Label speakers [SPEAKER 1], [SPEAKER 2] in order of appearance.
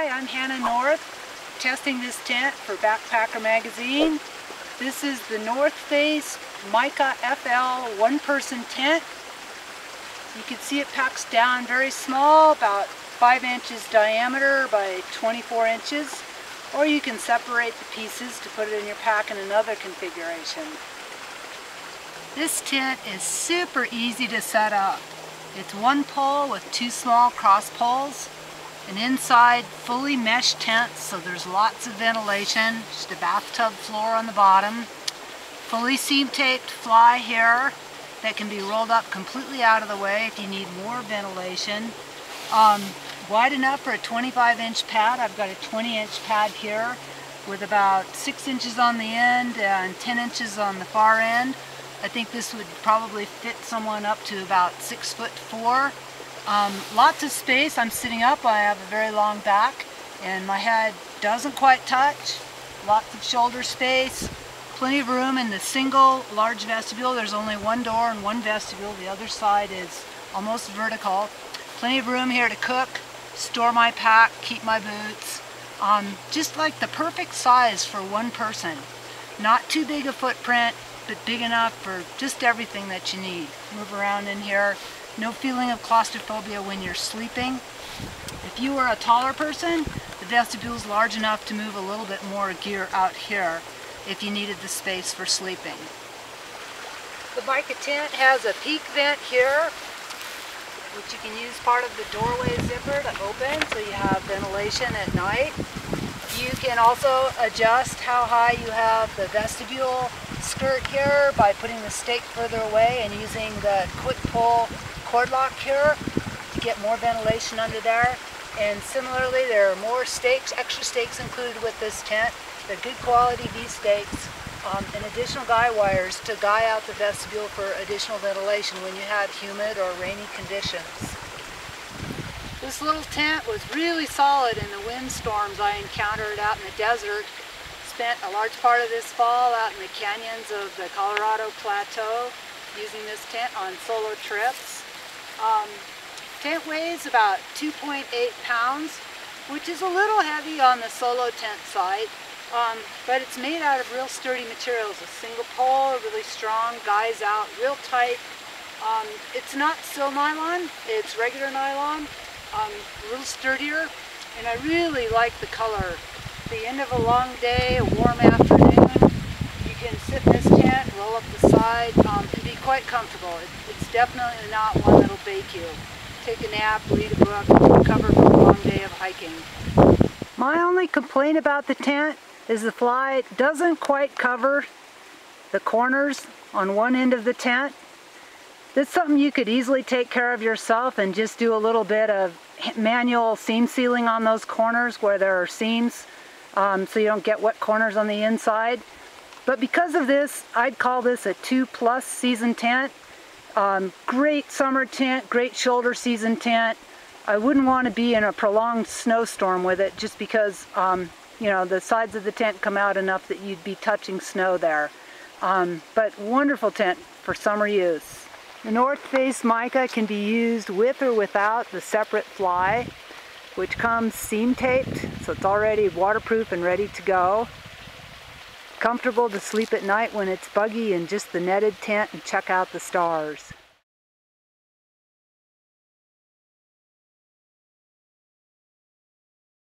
[SPEAKER 1] Hi, I'm Hannah North, testing this tent for Backpacker Magazine. This is the North Face Mica FL one-person tent. You can see it packs down very small, about 5 inches diameter by 24 inches, or you can separate the pieces to put it in your pack in another configuration. This tent is super easy to set up. It's one pole with 2 small cross poles. An inside fully meshed tent, so there's lots of ventilation. Just a bathtub floor on the bottom. Fully seam taped fly here that can be rolled up completely out of the way if you need more ventilation. Wide enough for a 25-inch pad. I've got a 20-inch pad here with about 6 inches on the end and 10 inches on the far end. I think this would probably fit someone up to about 6'4". Lots of space. I'm sitting up. I have a very long back and my head doesn't quite touch. Lots of shoulder space. Plenty of room in the single large vestibule. There's only one door and one vestibule. The other side is almost vertical. Plenty of room here to cook, store my pack, keep my boots. Just like the perfect size for one person. Not too big a footprint, but big enough for just everything that you need. Move around in here. No feeling of claustrophobia when you're sleeping. If you were a taller person, the vestibule is large enough to move a little bit more gear out here if you needed the space for sleeping. The Mica tent has a peak vent here, which you can use part of the doorway zipper to open so you have ventilation at night. You can also adjust how high you have the vestibule skirt here by putting the stake further away and using the quick pull cord lock here to get more ventilation under there. And similarly, there are more stakes, extra stakes included with this tent. They're good quality V stakes and additional guy wires to guy out the vestibule for additional ventilation when you had humid or rainy conditions. This little tent was really solid in the windstorms I encountered out in the desert. Spent a large part of this fall out in the canyons of the Colorado Plateau using this tent on solo trips. Tent weighs about 2.8 pounds, which is a little heavy on the solo tent side, but it's made out of real sturdy materials. A single pole, really strong, guys out real tight. It's not sil nylon, it's regular nylon, a little sturdier, and I really like the color. At the end of a long day, a warm afternoon, you can sit in this tent, roll up the side, and be quite comfortable. It's definitely not one that'll bake you. Take a nap, read a book, recover from a long day of hiking. My only complaint about the tent is the fly doesn't quite cover the corners on one end of the tent. That's something you could easily take care of yourself and just do a little bit of manual seam sealing on those corners where there are seams so you don't get wet corners on the inside. But because of this, I'd call this a 2+ season tent. Great summer tent, great shoulder season tent. I wouldn't want to be in a prolonged snowstorm with it just because you know, the sides of the tent come out enough that you'd be touching snow there. But wonderful tent for summer use. The North Face Mica can be used with or without the separate fly, which comes seam taped, so it's already waterproof and ready to go. Comfortable to sleep at night when it's buggy in just the netted tent and check out the stars.